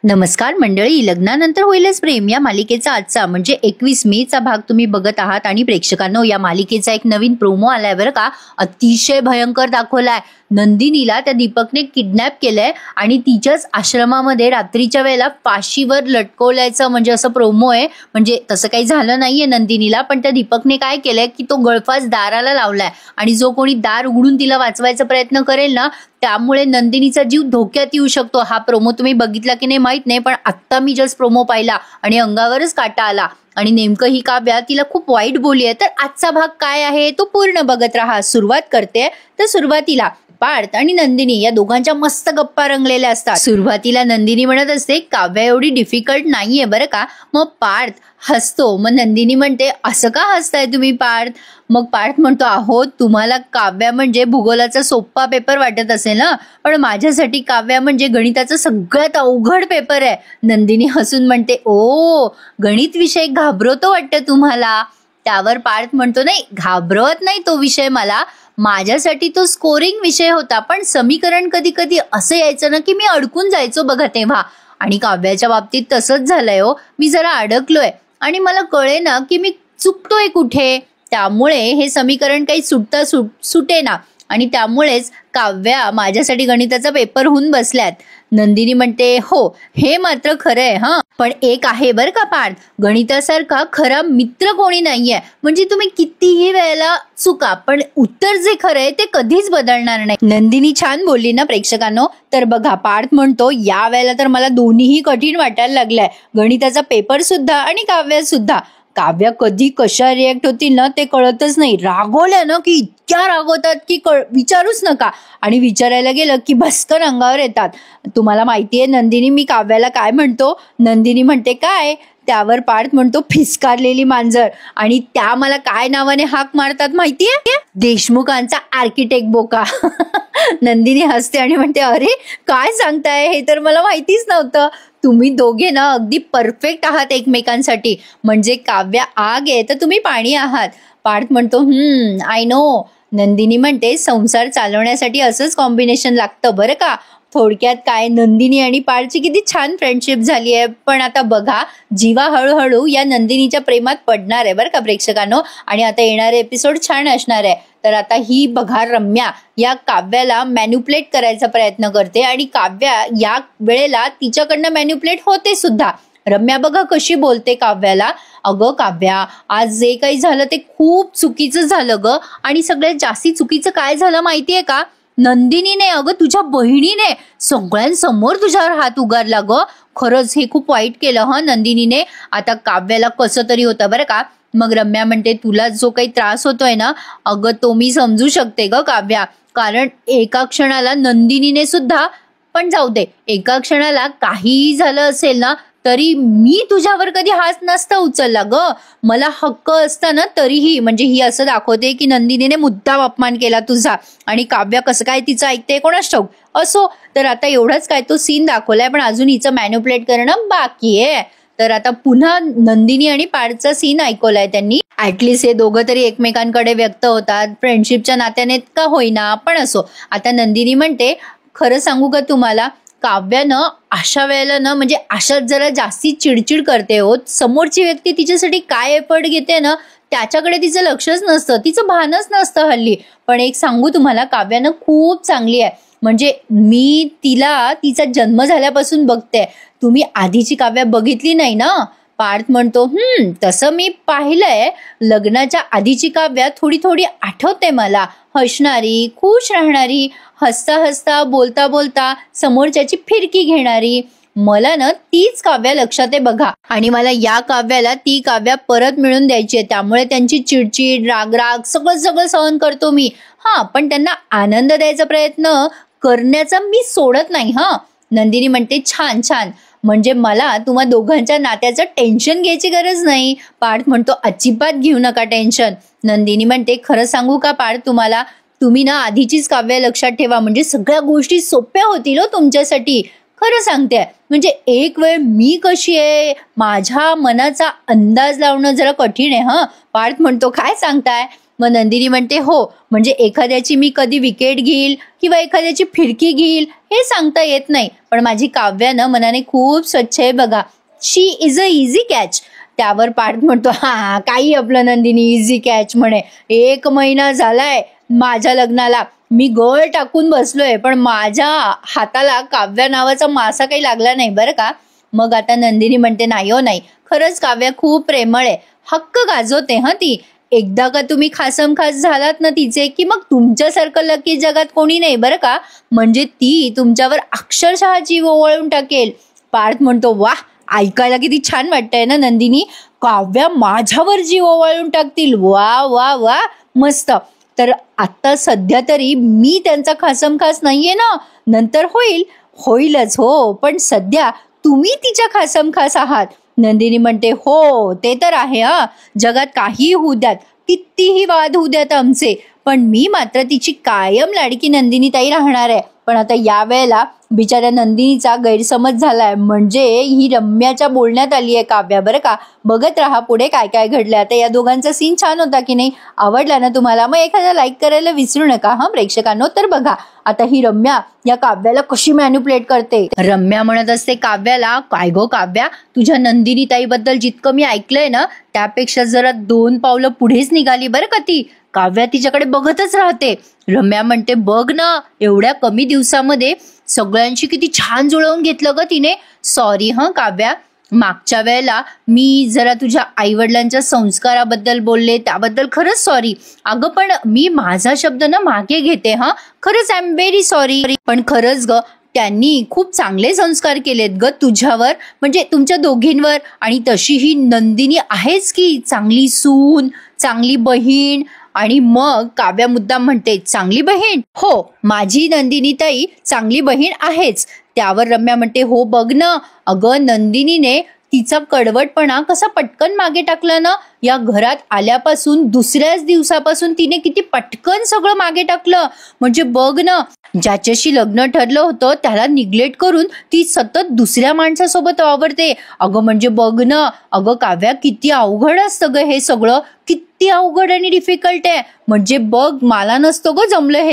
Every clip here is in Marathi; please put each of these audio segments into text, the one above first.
नमस्कार मंडळी, लग्नानंतर होईलच प्रेम या मालिकेचा आजचा म्हणजे 21 मेचा भाग तुम्ही बघत आहात. आणि प्रेक्षकांनो, या मालिकेचा एक नवीन प्रोमो आलाय बरं का. अतिशय भयंकर दाखवलाय. नंदिनीला त्या दीपकने किडनॅप केलंय आणि तिच्याच आश्रमामध्ये रात्रीच्या वेळेला फाशीवर लटकवल्याचं म्हणजे असं प्रोमो आहे. म्हणजे तसं काही झालं नाहीये नंदिनीला, पण त्या दीपकने काय केलंय की तो गळफास दाराला लावलाय आणि जो कोणी दार उघडून तिला वाचवायचा प्रयत्न करेल ना, त्यामुळे नंदिनीचा जीव धोक्यात येऊ शकतो. हा प्रोमो तुम्ही बघितला की नाही माहित नाही, पण आत्ता मी जस्ट प्रोमो पाहिला आणि अंगावरच काटा आला. आणि नेमकं ही काव्या तिला खूप वाईट बोलली आहे. तर आजचा भाग काय आहे तो पूर्ण बघत राहा. सुरुवात करते तर सुरुवातीला पार्थ आणि नंदिनी या दोघांच्या मस्त गप्पा रंगलेल्या असतात. सुरुवातीला नंदिनी म्हणत असते काव्या एवढी डिफिकल्ट नाहीये बरं का. मग पार्थ हसतो. मग नंदिनी म्हणते असं का हसताय तुम्ही पार्थ. मग पार्थ म्हणतो अहो तुम्हाला काव्या म्हणजे भूगोलाचा सोपा पेपर वाटत असेल ना, पण माझ्यासाठी काव्या म्हणजे गणिताचा सगळ्यात अवघड पेपर आहे. नंदिनी हसून म्हणते ओ गणित विषय घाबरवतो वाटतं तुम्हाला. त्यावर पार्थ म्हणतो नाही घाबरवत नाही तो विषय मला, माझ्यासाठी तो स्कोरिंग विषय होता. पण समीकरण कधी कधी असं यायचं ना की मी अडकून जायचो बघा तेव्हा. आणि काव्याच्या बाबतीत तसंच झालंय हो. मी जरा अडकलोय आणि मला कळे ना की मी चुकतोय कुठे. त्यामुळे हे समीकरण काही सुटे ना आणि त्यामुळेच काव्या माझ्यासाठी गणिताचा पेपर होऊन बसल्यात. नंदिनी म्हणते हो हे मात्र खरं आहे हा, पण एक आहे बरं का पार्थ, गणितासारखा खरा मित्र कोणी नाहीये. म्हणजे तुम्ही कितीही वेळेला चुका पण उत्तर जे खरं आहे ते कधीच बदलणार नाही. नंदिनी छान बोलली ना प्रेक्षकांनो. तर बघा पार्थ म्हणतो या वेळेला तर मला दोन्हीही कठीण वाटायला लागलंय, गणिताचा पेपर सुद्धा आणि काव्य सुद्धा. काव्या कधी कशा रिॲक्ट होतील ना ते कळतच नाही. रागवल्या ना की इतक्या रागवतात की विचारूच नका. आणि विचारायला गेलं की भस्कन अंगावर येतात. तुम्हाला माहितीये नंदिनी मी काव्याला काय म्हणतो. नंदिनी म्हणते काय. त्यावर पार्थ म्हणतो फिसकारलेली मांजर. आणि त्या मला काय नावाने हाक मारतात माहितीये, देशमुखांचा आर्किटेक्ट बोका. नंदिनी हसते आणि म्हणते अरे काय सांगताय, हे तर मला माहितीच नव्हतं. तुम्ही दोघे ना अगदी परफेक्ट आहात एकमेकांसाठी. म्हणजे काव्या आग आहे तर तुम्ही पाणी आहात. पार्थ म्हणतो आय नो. नंदिनी म्हणते संसार चालवण्यासाठी असंच कॉम्बिनेशन लागतं बरं का. थोडक्यात काय नंदिनी आणि पार्थची किती छान फ्रेंडशिप झाली आहे. पण आता बघा जीवा हळूहळू या नंदिनीच्या प्रेमात पडणार आहे बरं का प्रेक्षकांनो. आणि आता येणारे एपिसोड छान असणार आहे. तर आता ही बघा रम्या या काव्याला मॅन्युप्लेट करायचा प्रयत्न करते आणि काव्या या वेळेला तिच्याकडनं मॅन्युप्लेट होते सुद्धा. रम्या बघा कशी बोलते काव्याला, अगं काव्या आज जे काही झालं ते खूप चुकीचं झालं ग. आणि सगळ्यात जास्ती चुकीचं काय झालं माहितीये का, नंदिनीने अगं तुझ्या बहिणीने सगळ्यांसमोर तुझ्यावर हात उगारला ग. खरंच हे खूप वाईट केलं ह नंदिनीने. आता काव्याला कसं तरी होतं बरं का. मग रम्या म्हणते तुला जो काही त्रास होतोय ना अगं तो मी समजू शकते ग काव्या, कारण एका क्षणाला नंदिनीने सुद्धा, पण जाऊ दे एका क्षणाला काहीही झालं असेल ना तरी मी तुझ्यावर कधी हात नसता उचलला ग. मला हक्क असता ना तरीही. म्हणजे ही असं दाखवते की नंदिनीने मुद्दाम अपमान केला तुझा. आणि काव्या कसं काय तिचं ऐकते कोणास ठाऊक. असो तर आता एवढंच काय तो सीन दाखवलाय, पण अजून हिचं मॅन्युप्लेट करणं बाकी आहे. तर आता पुन्हा नंदिनी आणि पार्थचा सीन ऐकवलाय त्यांनी. ऍटलिस्ट हे दोघं तरी एकमेकांकडे व्यक्त होतात फ्रेंडशिपच्या नात्याने का होईना. पण असो आता नंदिनी म्हणते खरं सांगू का तुम्हाला, काव्यानं अशा वेळेला ना म्हणजे अशात जरा जास्ती चिडचिड करते हो. समोरची व्यक्ती तिच्यासाठी काय एफर्ट घेते ना त्याच्याकडे तिचं लक्षच नसतं, तिचं भानच नसतं हल्ली. पण एक सांगू तुम्हाला काव्यानं खूप चांगली आहे. म्हणजे मी तिला तिचा जन्म झाल्यापासून बघते. तुम्ही आधीची काव्या बघितली नाही ना. पार्थ म्हणतो तसं मी पाहिलंय. लग्नाच्या आधीची काव्या थोडी थोडी आठवते मला. हसणारी, खुश राहणारी, हसता हसता बोलता बोलता समोरच्याची फिरकी घेणारी. मला ना तीच काव्या लक्षात आहे बघा. आणि मला या काव्याला ती काव्या परत मिळून द्यायची आहे. त्यामुळे त्यांची चिडचिड राग सगळं सहन करतो मी. हा पण त्यांना आनंद द्यायचा प्रयत्न करण्याचा मी सोडत नाही हा. नंदिनी म्हणते छान छान, म्हणजे मला तुम्हा दोघांच्या नात्याचं टेन्शन घ्यायची गरज नाही. पार्थ म्हणतो अजिबात घेऊ नका टेन्शन. नंदिनी म्हणते खरं सांगू का पार्थ तुम्हाला, तुम्ही ना आधीचीच काव्य लक्षात ठेवा, म्हणजे सगळ्या गोष्टी सोप्या होतील हो तुमच्यासाठी. खरं सांगते. म्हणजे एक वेळ मी कशी आहे माझ्या मनाचा अंदाज लावणं जरा कठीण आहे हा. पार्थ म्हणतो काय सांगताय. मग नंदिनी म्हणते हो, म्हणजे एखाद्याची मी कधी विकेट घेईल किंवा एखाद्याची फिरकी घेईल हे सांगता येत नाही, पण माझी काव्या ना मनाने खूप स्वच्छ आहे बघा. शी इज अ इझी कॅच. त्यावर पार्थ म्हणतो हा काही आपलं नंदिनी इझी कॅच म्हणे. 1 महिना झालाय माझ्या लग्नाला, मी गळ टाकून बसलोय, पण माझ्या हाताला काव्या नावाचा मासा काही लागला नाही बरं का. मग आता नंदिनी म्हणते नाही हो नाही, खरंच काव्या खूप प्रेमळ आहे, हक्क गाजवते हा ती. एकदा का तुम्ही खासमखास झालात ना तिचे की मग तुमच्यासारखं लकी जगात कोणी नाही बरं का. म्हणजे ती तुमच्यावर अक्षरशः जीव ओवाळून टाकेल. पार्थ म्हणतो वा, ऐकायला किती छान वाटतंय ना नंदिनी, काव्या माझ्यावर जीव ओवाळून टाकतील. वा वा वा, मस्त. तर आता सध्या तरी मी त्यांचा खासमखास नाहीये ना, नंतर होईलच हो, पण सध्या तुम्ही तिच्या खासमखास आहात. नंदिनी म्हणते हो ते तर आहे हा, जगात काही होऊ द्यात, कितीही वाद होऊ द्यात आमचे, पण मी मात्र तिची कायम लाडकी नंदिनी ताई राहणार आहे. पण आता या वेळेला बिचाऱ्या नंदिनीचा गैरसमज झालाय, म्हणजे ही रम्याच्या बोलण्यात आली आहे काव्या बरं का. बघत राहा पुढे काय काय घडलं. आता या दोघांचा सीन छान होता की नाही, आवडला ना तुम्हाला, मग एखादा लाईक करायला विसरू नका हा प्रेक्षकांनो. तर बघा आता ही रम्या या काव्याला कशी मॅन्युप्युलेट करते. रम्या म्हणत असते काव्याला, काय गो काव्या, तुझ्या नंदिनी ताईबद्दल जितकं मी ऐकलंय ना त्यापेक्षा जरा 2 पावलं पुढेच निघाली बरं का ती. काव्या तिच्याकडे बघतच राहते. रम्या म्हणते बघ ना, एवढ्या कमी दिवसामध्ये सगळ्यांशी किती छान जुळवून घेतलं ग तिने. सॉरी हं काव्या, मागच्या वेळेला मी जरा तुझ्या आईवडिलांच्या संस्काराबद्दल बोलले, त्याबद्दल खरंच सॉरी. अगं पण मी माझा शब्द ना मागे घेते हा, खरंच आय एम व्हेरी सॉरी. पण खरंच ग त्यांनी खूप चांगले संस्कार केलेत ग तुझ्यावर, म्हणजे तुमच्या दोघींवर. आणि तशी ही नंदिनी आहेच की चांगली सून, चांगली बहीण. आणि मग काव्या मुद्दाम म्हणते चांगली बहीण, हो माझी नंदिनी ताई चांगली बहीण आहेच. त्यावर रम्या म्हणते हो बघ ना, अगं नंदिनीने तिचा कडवटपणा कसा पटकन मागे टाकला ना. या घरात आल्यापासून दुसऱ्याच दिवसापासून तिने किती पटकन सगळं मागे टाकलं. म्हणजे बघ ना, ज्याच्याशी लग्न ठरलं होतं त्याला निग्लेक्ट करून ती सतत दुसऱ्या माणसासोबत वावरते. अगं म्हणजे बघ ना, अगं काव्या किती अवघड असतं ग हे सगळं, किती अवघड आणि डिफिकल्ट आहे. म्हणजे बघ मला नसतं ग जमलं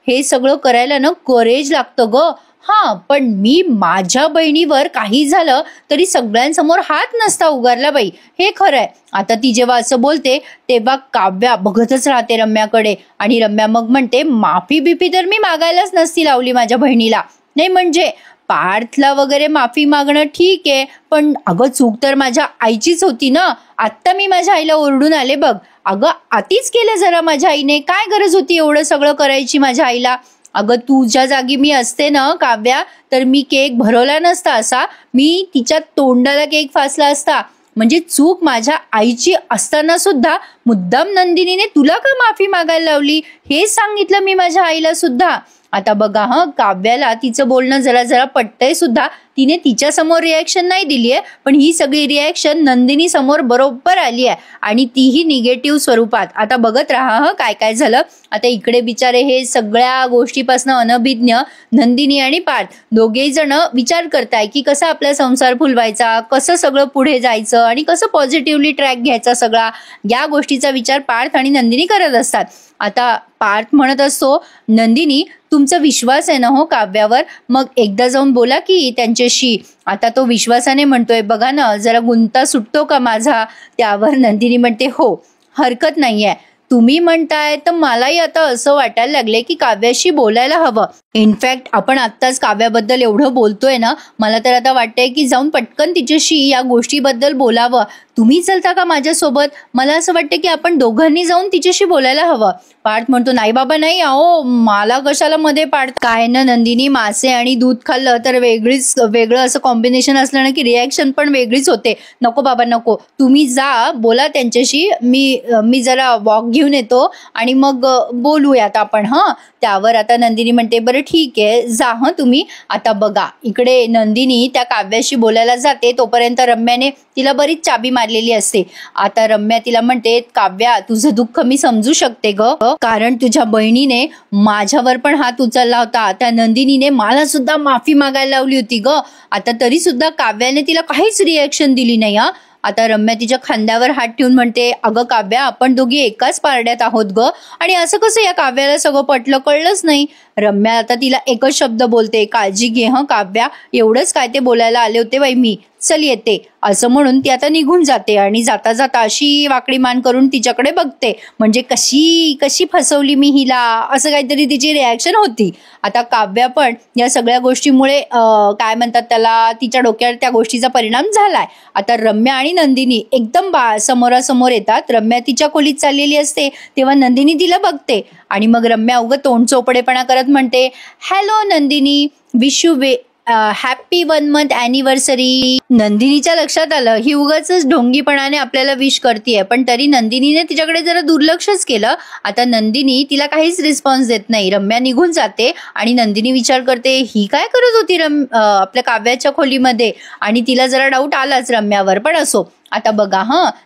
हे सगळं करायला ना करेज लागतं ग. हा पण मी माझ्या बहिणीवर काही झालं तरी सगळ्यांसमोर हात नसता उगारला बाई, हे खरंय. आता ती जेव्हा असं बोलते तेव्हा काव्या बघतच राहते रम्याकडे. आणि रम्या मग म्हणते माफी बिफी तर मी मागायलाच नसती लावली माझ्या बहिणीला. नाही म्हणजे पार्थला वगैरे माफी मागणं ठीक आहे, पण अगं चूक तर माझ्या आईचीच होती ना. आत्ता मी माझ्या आईला ओरडून आले बघ. अगं आतीच केलं जरा माझ्या आईने, काय गरज होती एवढं सगळं करायची माझ्या आईला. अगं तुझ्या जागी मी असते ना काव्या, तर मी केक भरवला नसता असा, मी तिच्या तोंडाला केक फासला असता. म्हणजे चूक माझ्या आईची असताना सुद्धा मुद्दाम नंदिनीने तुला का माफी मागायला लावली हे सांगितलं मी माझ्या आईला सुद्धा. आता बघा हं, काव्याला तिचं बोलणं जरा जरा पटतंय सुद्धा. तिने तिच्या समोर रिॲक्शन नाही दिलीये, पण ही सगळी रिॲक्शन नंदिनी समोर बरोबर आली आहे, आणि तीही निगेटिव्ह स्वरूपात. आता बघत राहा हं काय काय झालं. आता इकडे बिचारे हे सगळ्या गोष्टीपासून अनभिज्ञ नंदिनी आणि पार्थ दोघेही जण विचार करताय की कसा आपला संसार फुलवायचा, कसं सगळं पुढे जायचं आणि कसं पॉझिटिव्हली ट्रॅक घ्यायचा सगळा, या गोष्टीचा विचार पार्थ आणि नंदिनी करत असतात. आता पार्थ म्हणत असतो नंदिनी तुमचा विश्वास आहे ना हो काव्यावर, मग एकदा जाऊन बोला की त्यांच्याशी. आता तो विश्वासाने म्हणतोय बघा ना जरा गुंता सुटतो का माझा. त्यावर नंदिनी म्हणते हो हरकत नाहीये, तुम्ही म्हणताय तर मलाही आता असं वाटायला लागले की काव्याशी बोलायला हवं. इनफॅक्ट आपण आत्ताच काव्याबद्दल एवढं बोलतोय ना, मला तर आता वाटतंय की जाऊन पटकन तिच्याशी या गोष्टीबद्दल बोलावं. तुम्ही चलता का माझ्यासोबत. मला असं वाटतं की आपण दोघांनी जाऊन तिच्याशी बोलायला हवं. पार्थ म्हणतो नाही बाबा नाही, अहो मला कशाला मध्ये पाडत. काय ना नंदिनी, मासे आणि दूध खाल्लं तर वेगळं असं कॉम्बिनेशन असलं ना की रिॲक्शन पण वेगळीच होते. नको बाबा नको, तुम्ही जा बोला त्यांच्याशी, मी जरा वॉक घेऊन येतो आणि मग बोलूयात आपण. हं त्यावर आता नंदिनी म्हणते बरं ठीक आहे जा हं तुम्ही. आता बघा इकडे नंदिनी त्या काव्याशी बोलायला जाते, तोपर्यंत रम्याने तिला बरीच चाबी मारलेली असते. आता रम्या तिला म्हणते काव्या तुझं दुःख मी समजू शकते ग, कारण तुझ्या बहिणीने माझ्यावर पण हात उचलला होता, त्या नंदिनीने मला सुद्धा माफी मागायला लावली होती ग. आता तरी सुद्धा काव्याने तिला काहीच रिॲक्शन दिली नाही. आता रम्या तिच्या खांद्यावर हात ठेवून म्हणते, अगं काव्या, आपण दोघी एकाच पारड्यात आहोत ग. आणि असं कसं या काव्याला सगळं पटलं, कळलंच नाही. रम्या आता तिला एकच शब्द बोलते, काळजी घे हं काव्या, एवढंच काय ते बोलायला आले होते बाई मी, चल येते, असं म्हणून ती आता निघून जाते. आणि जाता जाता अशी वाकडी मान करून तिच्याकडे बघते, म्हणजे कशी कशी फसवली मी हिला, असं काहीतरी तिची रिॲक्शन होती. आता काव्या पण या सगळ्या गोष्टीमुळे काय म्हणतात त्याला, तिच्या डोक्यावर त्या गोष्टीचा परिणाम झालाय. आता रम्या आणि नंदिनी एकदम समोरासमोर येतात. रम्या तिच्या खोलीत चाललेली असते तेव्हा नंदिनी तिला बघते आणि मग रम्या उगं तोंड चोपडेपणा करत म्हणते, hello Nandini, wish you happy 1 month anniversary. नंदिनीच्या लक्षात आलं ही उगाच ढोंगीपणाने आपल्याला विश करतीये, पण तरी नंदिनीने तिच्याकडे जरा दुर्लक्षच केलं. आता नंदिनी तिला काहीच रिस्पॉन्स देत नाही. रम्या निघून जाते आणि नंदिनी विचार करते, ही काय करत होती आपल्या काव्याच्या खोलीमध्ये, आणि तिला जरा डाऊट आलाच रम्यावर. पण असो, आता बघा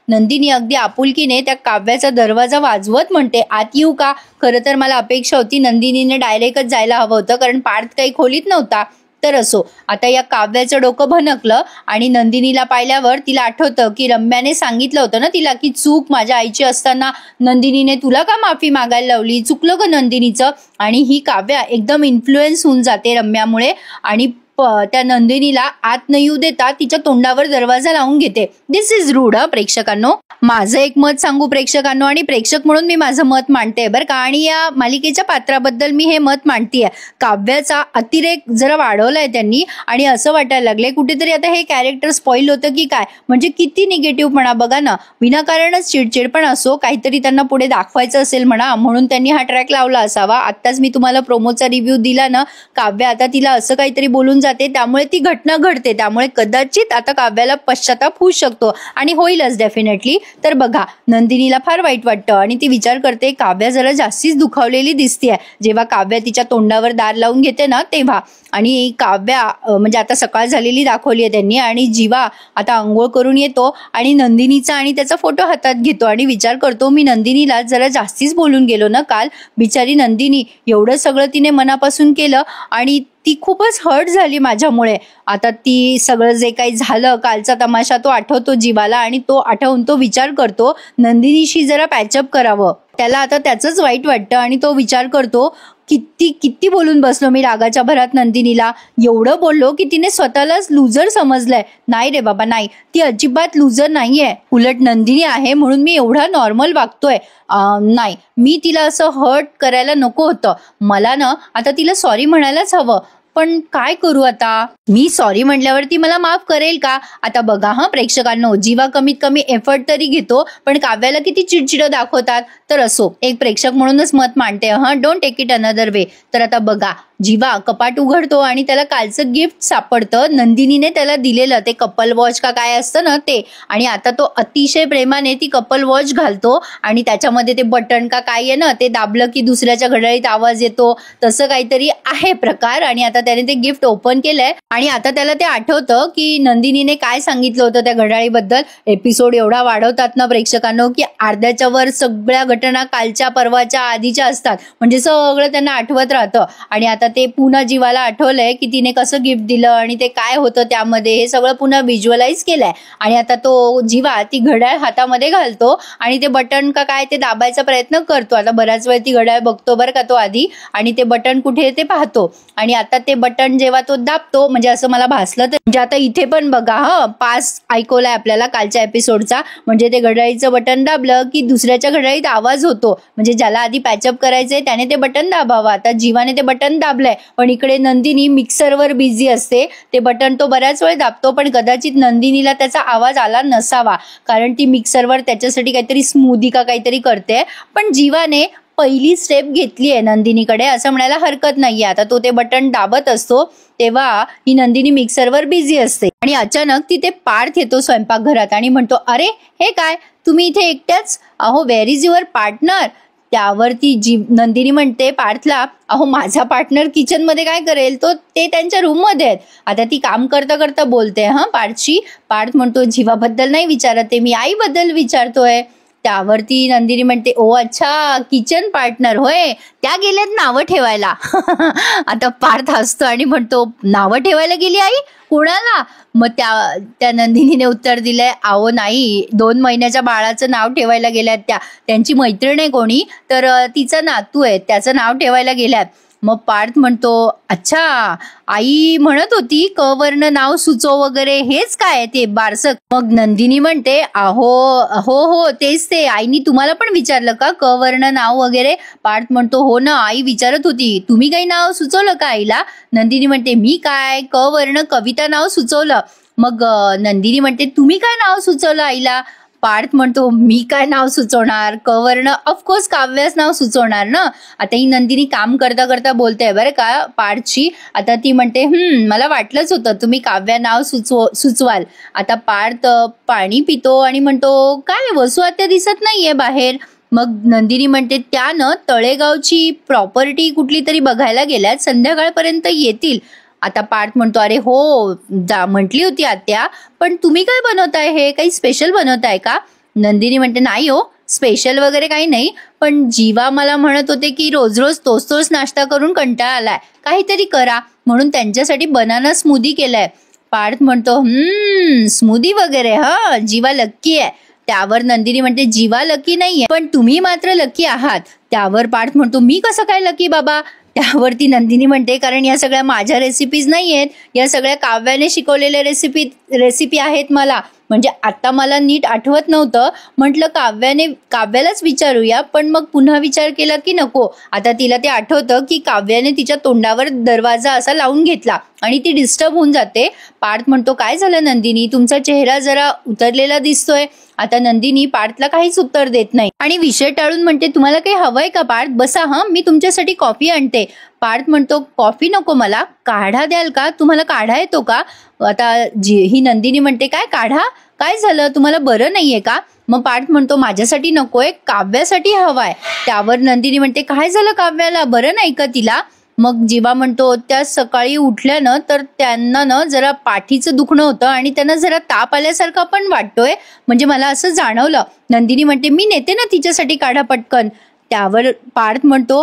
नंदिनी अगदी आपुलकीने त्या काव्याचा दरवाजा वाजवत म्हणते, आत येऊ का. खरं तर मला अपेक्षा होती नंदिनीने डायरेक्टच जायला हवं होतं, कारण पार्थ काही खोलीत नव्हता. तर असो, आता या काव्याचं डोकं भनकलं आणि नंदिनीला पाहिल्यावर तिला आठवतं की रम्याने सांगितलं होतं ना तिला की चूक माझ्या आईची असताना नंदिनीने तुला का माफी मागायला लावली, चुकलं ग नंदिनीचं. आणि ही काव्या एकदम इन्फ्लुएन्स होऊन जाते रम्यामुळे आणि त्या नंदिनीला आत न येऊ देता तिच्या तोंडावर दरवाजा लावून घेते. दिस इज रूड. प्रेक्षकांनो, माझं एक मत सांगू प्रेक्षकांनो, आणि प्रेक्षक म्हणून मी माझं मत मांडते बरं का. आणि या मालिकेच्या पात्राबद्दल मी हे मत मांडतीये, काव्याचा अतिरेक जरा वाढवलाय त्यांनी आणि असं वाटायला लागले कुठेतरी आता हे कॅरेक्टर स्पॉइल होतं की काय. म्हणजे किती निगेटिव्हपणा बघा ना, विनाकारणच चिडचिड. पण असो, काहीतरी त्यांना पुढे दाखवायचं असेल म्हणा, म्हणून त्यांनी हा ट्रॅक लावला असावा. आत्ताच मी तुम्हाला प्रोमोचा रिव्ह्यू दिला ना, काव्या आता तिला असं काहीतरी बोलून जाते, त्यामुळे ती घटना घडते. त्यामुळे कदाचित आता काव्याला पश्चाताप होऊ शकतो आणि होईलच डेफिनेटली. तर बघा, नंदिनीला फार वाईट वाटतं आणि ती विचार करते काव्या जरा जास्तीच दुखावलेली दिसतेय जेव्हा काव्या तिच्या तोंडावर दार लावून घेते ना तेव्हा. आणि काव्या म्हणजे आता सकाळ झालेली दाखवली आहे त्यांनी, आणि जीवा आता आंघोळ करून येतो आणि नंदिनीचा आणि त्याचा फोटो हातात घेतो आणि विचार करतो, मी नंदिनीला जरा जास्तीच बोलून गेलो ना काल. बिचारी नंदिनी, एवढं सगळं तिने मनापासून केलं आणि ती खूपच हर्ट झाली माझ्यामुळे. आता ती सगळं जे काही झालं कालचा तमाशा तो आठवतो जीवाला आणि तो आठवून तो विचार करतो नंदिनीशी जरा पॅचअप करावं. त्याला आता त्याचंच वाईट वाटतं आणि तो विचार करतो, किती किती बोलून बसलो मी रागाच्या भरात नंदिनीला. एवढं बोललो की तिने स्वतःलाच लुजर समजलंय. नाही रे बाबा, नाही, ती अजिबात लुजर नाहीये. उलट नंदिनी आहे म्हणून मी एवढा नॉर्मल वागतोय. नाही, मी तिला असं हर्ट करायला नको होतं. मला ना आता तिला सॉरी म्हणायलाच हवं. पण काय करू आता, मी सॉरी म्हटल्यावरती मला माफ करेल का. आता बघा प्रेक्षकांनो, जीवा कमीत कमी एफर्ट तरी घेतो, पण काव्याला किती चिडचिड दाखवतात. तर असो, एक प्रेक्षक म्हणूनच मत मांडते, don't take it another way. तर आता बघा, जीवा कपाट उघडतो आणि त्याला कालचं गिफ्ट सापडतं. नंदिनीने त्याला दिलेलं ते कपल वॉच का काय असतं ना ते, आणि आता तो अतिशय प्रेमाने ती कपल वॉच घालतो आणि त्याच्यामध्ये ते बटन का काय आहे ना, ते दाबलं की दुसऱ्याच्या घड्याळीत आवाज येतो, तसं काहीतरी आहे प्रकार. आणि आता त्याने ते गिफ्ट ओपन केलंय आणि आता त्याला ते आठवतं की नंदिनीने काय सांगितलं होतं त्या घड्याळीबद्दल. एपिसोड एवढा वाढवतात ना प्रेक्षकांनो की अर्ध्याच्या वर सगळ्या घटना कालच्या परवाच्या आधीच्या असतात, म्हणजे सगळं त्यांना आठवत राहतं. आणि आता ते पुन्हा जीवाला आठवलंय की तिने कसं गिफ्ट दिलं आणि ते काय होतं त्यामध्ये, हे सगळं पुन्हा व्हिज्युअलाइज केलंय. आणि आता तो जीवा ती घड्याळ हातामध्ये घालतो आणि ते बटन का काय ते दाबायचा प्रयत्न करतो. आता बराच वेळ ती घड्याळ बघतो बरं का तो आधी, आणि ते बटन कुठे ते पाहतो. आणि आता ते बटन जेव्हा तो दाबतो, म्हणजे असं मला भासलं तर, म्हणजे आता इथे पण बघा पास ऐकवलाय आपल्याला कालच्या एपिसोडचा, म्हणजे ते घड्याळीचं बटन दाबलं की दुसऱ्याच्या घड्याळीत आवाज होतो. म्हणजे ज्याला आधी पॅचअप करायचंय त्याने ते बटन दाबावं. आता जीवाने ते बटन दाबलंय, पण इकडे नंदिनी मिक्सरवर बिझी असते. ते बटन तो बऱ्याच वेळ दाबतो, पण कदाचित नंदिनीला त्याचा आवाज आला नसावा, कारण ती मिक्सरवर त्याच्यासाठी काहीतरी स्मूदी का काहीतरी करते. पण जीवाने पहिली स्टेप घेतली आहे नंदिनीकडे असं म्हणायला हरकत नाहीये. आता तो ते बटन दाबत असतो तेव्हा ही नंदिनी मिक्सरवर बिझी असते आणि अचानक तिथे पार्थ येतो स्वयंपाकघरात आणि म्हणतो, अरे हे काय, तुम्ही इथे एकट्याच, अहो वेअर इज युअर पार्टनर. त्यावरती नंदिनी म्हणते पार्थला, अहो माझा पार्टनर किचन मध्ये काय करेल, तो ते त्यांच्या रूम मध्ये आहेत. आता ती काम करता करता बोलते पार्थशी. पार्थ म्हणतो, जीवाबद्दल नाही विचारते मी, आईबद्दल विचारतोय. त्यावरती नंदिनी म्हणते, ओ अच्छा, किचन पार्टनर होय, त्या गेल्यात नावं ठेवायला. आता पार्थ हसतो आणि म्हणतो, नावं ठेवायला गेली आई, कोणाला? मग त्या नंदिनीने उत्तर दिलंय, अहो नाही, 2 महिन्याच्या बाळाचं नाव ठेवायला गेल्यात त्यांची मैत्रीण आहे कोणी, तर तिचा नातू आहे, त्याचं नाव ठेवायला गेल्यात. मग पार्थ म्हणतो, अच्छा, आई म्हणत होती क वर्ण नाव सुचव वगैरे, हेच काय ते बारसं? मग नंदिनी म्हणते, अहो हो हो तेच ते, आईनी तुम्हाला पण विचारलं का क वर्ण नाव वगैरे? पार्थ म्हणतो, हो ना, आई विचारत होती, तुम्ही काही नाव सुचवलं का आईला? नंदिनी म्हणते, मी काय, क वर्ण कविता नाव सुचवलं. मग नंदिनी म्हणते, तुम्ही काय नाव सुचवलं आईला? पार्थ म्हणतो, मी काय नाव सुचवणार, कवर्ण ऑफकोर्स काव्याच नाव सुचवणार ना. आता ही नंदिनी काम करता करता बोलते बरं का पार्थची. आता ती म्हणते, मला वाटलंच होतं तुम्ही काव्या नाव सुचवाल. आता पार्थ पाणी पितो आणि म्हणतो, काय वसू आत्या दिसत नाहीये बाहेर. मग नंदिनी म्हणते, त्यानं तळेगावची प्रॉपर्टी कुठली तरी बघायला गेल्यात, संध्याकाळपर्यंत येतील. आता पार्थ म्हणतो, अरे हो, म्हटली होती आत्या, पण तुम्ही काय बनवताय, हे काही स्पेशल बनवताय का? नंदिनी म्हणते, नाही हो, स्पेशल वगैरे काही नाही, पण जीवा मला म्हणत होते की रोज रोज तोच नाश्ता करून कंटाळा आलाय, काहीतरी करा, म्हणून त्यांच्यासाठी बनाना स्मूदी केलाय. पार्थ म्हणतो, स्मूदी वगैरे, हा, जीवा लक्की आहे. त्यावर नंदिनी म्हणते, जीवा लकी नाहीये, पण तुम्ही मात्र लकी आहात. त्यावर पार्थ म्हणतो, मी कसं काय लकी बाबा? त्यावरती नंदिनी म्हणते, कारण या सगळ्या माझ्या रेसिपीज नाहीयेत, या सगळ्या काव्याने शिकवलेल्या रेसिपी आहेत मला. म्हणजे आता मला नीट आठवत नव्हतं, म्हटलं काव्यालाच विचारूया, पण मग पुन्हा विचार केला की नको. आता तिला ते आठवतं की काव्याने तिच्या तोंडावर दरवाजा असा लावून घेतला आणि ती डिस्टर्ब होऊन जाते. पार्थ म्हणतो, काय झालं नंदिनी, तुमचा चेहरा जरा उतरलेला दिसतोय. आता नंदिनी पार्थला काहीच उत्तर देत नाही आणि विषय टाळून म्हणते, तुम्हाला काही हवंय का पार्थ? बसा, मी तुमच्यासाठी कॉफी आणते. पार्थ म्हणतो, कॉफी नको मला, काढा द्याल का? तुम्हाला काढा येतो का? आता ही नंदिनी म्हणते, काय काढा? काय झालं, तुम्हाला बरं नाहीये का? मग पार्थ म्हणतो, माझ्यासाठी नकोय, काव्यासाठी हवाय. त्यावर नंदिनी म्हणते, काय झालं काव्याला, बरं नाही का तिला? मग जीवा म्हणतो, त्या सकाळी उठल्यानं तर त्यांना ना जरा पाठीचं दुखणं होतं आणि त्यांना जरा ताप आल्यासारखा पण वाटतोय, म्हणजे मला असं जाणवलं. नंदिनी म्हणते, मी नेते ना तिच्यासाठी काढा पटकन. त्यावर पार्थ म्हणतो,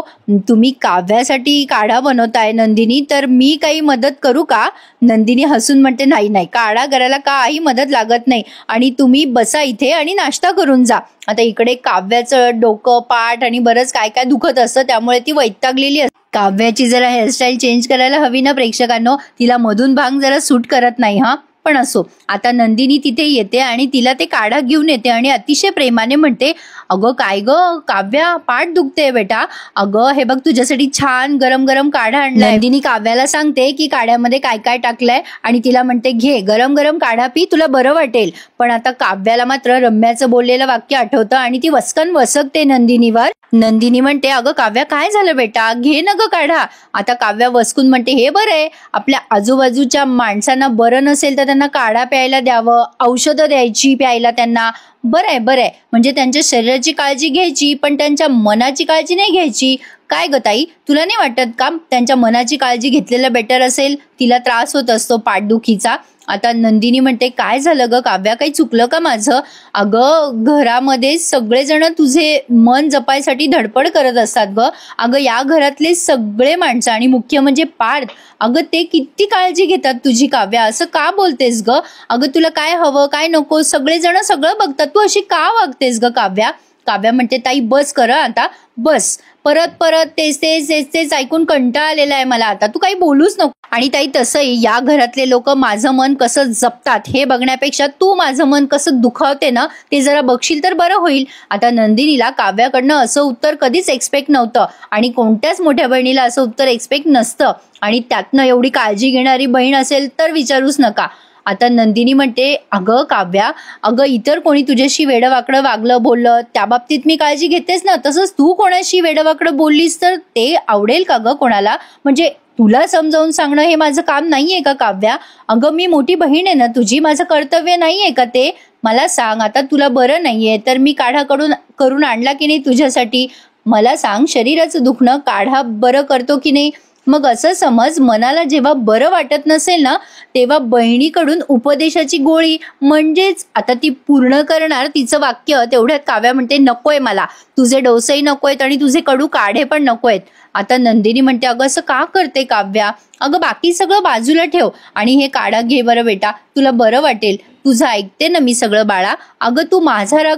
तुम्ही काव्यासाठी काढा बनवताय नंदिनी, तर मी काही मदत करू का? नंदिनी हसून म्हणते, नाही, काढा करायला काही मदत लागत नाही, आणि तुम्ही बसा इथे आणि नाश्ता करून जा. आता इकडे काव्याचं डोकं, पाठ आणि बरंच काय काय दुखत असतं, त्यामुळे ती वैतागलेली असते. काव्याची जरा हेअरस्टाईल चेंज करायला हवी ना प्रेक्षकांनो, तिला मधून भांग जरा सूट करत नाही. पण असो, आता नंदिनी तिथे येते आणि तिला ते काढा घेऊन येते आणि अतिशय प्रेमाने म्हणते, अगं काय ग काव्या, पाठ दुखते बेटा, अगं हे बघ तुझ्यासाठी छान गरम गरम काढा आणलाय. नंदिनी काव्याला सांगते की काढ्यामध्ये काय काय टाकलंय आणि तिला म्हणते, घे गरम गरम काढा पी, तुला बरं वाटेल. पण आता काव्याला मात्र रम्याचं बोललेलं वाक्य आठवतं आणि ती वसकन वसकते नंदिनीवर. नंदिनी म्हणते, अगं काव्या काय झालं बेटा, घे न ग काढा. आता काव्या वसकून म्हणते, हे बरं आहे, आपल्या आजूबाजूच्या माणसांना बरं नसेल तर त्यांना काढा प्यायला द्यावं, औषधं द्यायची प्यायला त्यांना, बरं आहे, म्हणजे त्यांच्या शरीराची काळजी घ्यायची, पण त्यांच्या मनाची काळजी नाही घ्यायची. काय ग ताई, तुला नाही वाटत का त्यांच्या मनाची काळजी घेतलेलं बेटर असेल? तिला त्रास होत असतो पाठदुखीचा. आता नंदिनी म्हणते, काय झालं ग काव्या, काही चुकलं का माझं? अगं घरामध्ये सगळेजण तुझे मन जपायसाठी धडपड करत असतात ग. अगं या घरातले सगळे माणसं आणि मुख्य म्हणजे पार्थ, अगं ते किती काळजी घेतात तुझी काव्या, असं का बोलतेस ग? अगं तुला काय हवं काय नको सगळेजण सगळं बघतात, तू अशी का वागतेस ग काव्या? काव्या म्हणते, ताई बस कर आता, बस, परत तेच ऐकून कंटाळा आलेला आहे मला, आता तू काही बोलूच नको. आणि ताई तसंही या घरातले लोक माझं मन कसं जपतात हे बघण्यापेक्षा तू माझं मन कसं दुखावते ना ते जरा बघशील तर बरं होईल. आता नंदिनीला काव्याकडनं असं उत्तर कधीच एक्सपेक्ट नव्हतं आणि कोणत्याच मोठ्या बहिणीला असं उत्तर एक्सपेक्ट नसतं, आणि त्यातनं एवढी काळजी घेणारी बहीण असेल तर विचारूच नका. आता नंदिनी म्हणते, अगं काव्या, अगं इतर कोणी तुझ्याशी वेडवाकडं वागलं बोललं त्या बाबतीत मी काळजी घेतेस ना, तसंच तू कोणाशी वेडवाकडं बोललीस तर ते आवडेल का ग कोणाला? म्हणजे तुला समजावून सांगणं हे माझं काम नाहीये का काव्या? अगं मी मोठी बहीण आहे ना तुझी, माझं कर्तव्य नाहीये का ते? मला सांग, आता तुला बरं नाहीये तर मी काढा करून आणला की नाही तुझ्यासाठी? मला सांग, शरीराचं दुखणं काढा बरं करतो की नाही? मग असं समज, मनाला जेव्हा बरं वाटत नसेल ना, तेव्हा बहिणीकडून उपदेशाची गोळी म्हणजेच आता ती पूर्ण करणार तिचं वाक्य. तेवढ्यात काव्या म्हणते, नकोय मला, तुझे डोसेही नकोयत आणि तुझे कडू काढे पण नकोयत. आता नंदिनी म्हणते, अगं असं का करते काव्या, अगं बाकी सगळं बाजूला ठेव आणि हे काढा घे बरं बेटा, तुला बरं वाटेल, तुझं ऐकते ना मी सगळं बाळा, अगं तू माझा राग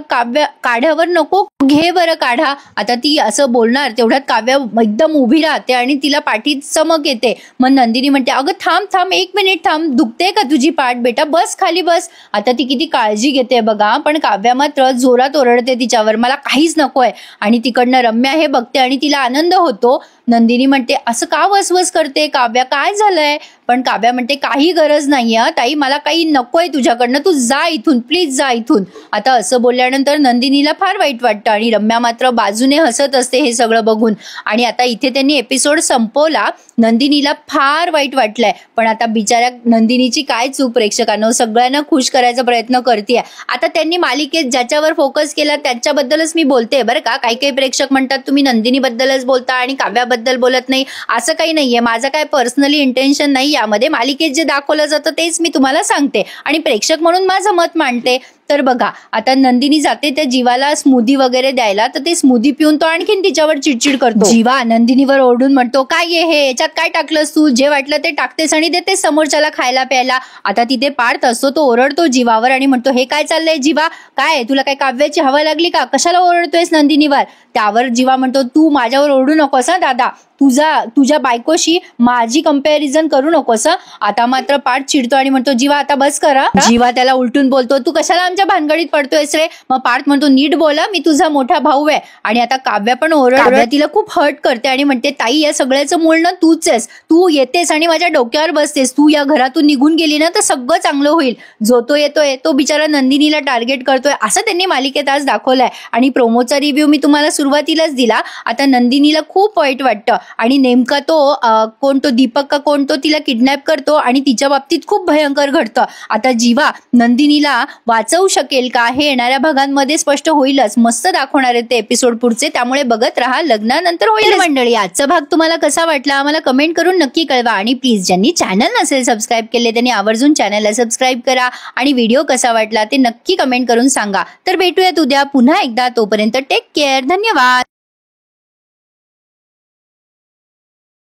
काढ्यावर नको, घे बरं काढा. आता ती असं बोलणार, तेवढ्यात काव्या एकदम उभी राहते आणि तिला पाठीत चमक येते. मग नंदिनी म्हणते, अगं थांब थांब, 1 मिनिट थांब, दुखते का तुझी पाठ बेटा, बस खाली बस. आता ती किती काळजी घेते बघा, पण काव्या मात्र जोरात ओरडते तिच्यावर, मला काहीच नकोय. आणि तिकडनं रम्या हे बघते आणि तिला आनंद होतो. नंदिनी म्हणते, असं का वसवस करते काव्या, काय झालंय. पण काव्या म्हणते, काही गरज नाहीये ताई, मला काही नकोय तुझ्याकडनं, तू जा इथून, प्लीज जा इथून. आता असं बोलल्यानंतर नंदिनीला फार वाईट वाटतं आणि रम्या मात्र बाजूने हसत असते हे सगळं बघून. आणि आता इथे त्यांनी एपिसोड संपवला. नंदिनीला फार वाईट वाटलंय, पण आता बिचाऱ्या नंदिनीची काय चूक प्रेक्षकांना, सगळ्यांना खुश करायचा प्रयत्न करते. आता त्यांनी मालिकेत ज्याच्यावर फोकस केला त्याच्याबद्दलच मी बोलते बरं का. काही काही प्रेक्षक म्हणतात तुम्ही नंदिनी बद्दलच बोलता आणि काव्याबद्दल बोलत नाही. असं काही नाहीये, माझं काय पर्सनली इंटेन्शन नाही यामध्ये. मालिकेत जे दाखवलं जातं तेच मी तुम्हाला सांगते आणि प्रेक्षक म्हणून माझं मत मांडते. तर बघा, आता नंदिनी जाते त्या जीवाला स्मूदी वगैरे द्यायला, तर ते स्मूदी पिऊन तो आणखीन तिच्यावर चिडचिड करतो. जीवा नंदिनीवर ओरडून म्हणतो, काय हे, याच्यात काय टाकलंस तू, जे वाटलं ते टाकतेस आणि देतेस समोरच्याला खायला प्यायला. आता तिथे पार्थ असतो, तो ओरडतो जीवावर आणि म्हणतो, हे काय चाललंय जीवा, काय तुला काय काव्याची हवा लागली का, कशाला ओरडतोयस नंदिनीवर. त्यावर जीवा म्हणतो, तू माझ्यावर ओरडू नकोस हा दादा, तुझ्या बायकोशी माझी कंपॅरिझन करू नकोस. आता मात्र पार्थ चिडतो आणि म्हणतो, जीवा आता बस करा. जीवा त्याला उलटून बोलतो, तू कशाला आमच्या भानगडीत पडतोयस रे. मग पार्थ म्हणतो, नीट बोला, मी तुझा मोठा भाऊ आहे. आणि आता काव्या पण काव्या तिला खूप हर्ट करते आणि म्हणते, ताई या सगळ्याचं मूळ ना तूच आहेस, तू येतेस आणि माझ्या डोक्यावर बसतेस, तू या घरातून निघून गेली ना तर सगळं चांगलं होईल. जो तो येतोय तो बिचारा नंदिनीला टार्गेट करतोय, असं त्यांनी मालिकेत आज दाखवलंय. आणि प्रोमोचा रिव्ह्यू मी तुम्हाला सुरुवातीलाच दिला. आता नंदिनीला खूप वाईट वाटतं आणि नेमका तो कोण, तो दीपक का कोण, तो तिला किडनॅप करतो आणि तिच्या बाबतीत खूप भयंकर घडतं. आता जीवा नंदिनीला वाचवू शकेल का हे येणाऱ्या भागांमध्ये स्पष्ट होईलच. मस्त दाखवणार आहेत ते एपिसोड पुढचे, त्यामुळे बघत राहा. लग्नानंतर होईल मंडळी. आजचा भाग तुम्हाला कसा वाटला आम्हाला कमेंट करून नक्की कळवा. आणि प्लीज ज्यांनी चॅनल नसेल सबस्क्राईब केले त्यांनी आवर्जून चॅनलला सबस्क्राईब करा आणि व्हिडिओ कसा वाटला ते नक्की कमेंट करून सांगा. तर भेटूयात उद्या पुन्हा एकदा, तोपर्यंत टेक केअर, धन्यवाद.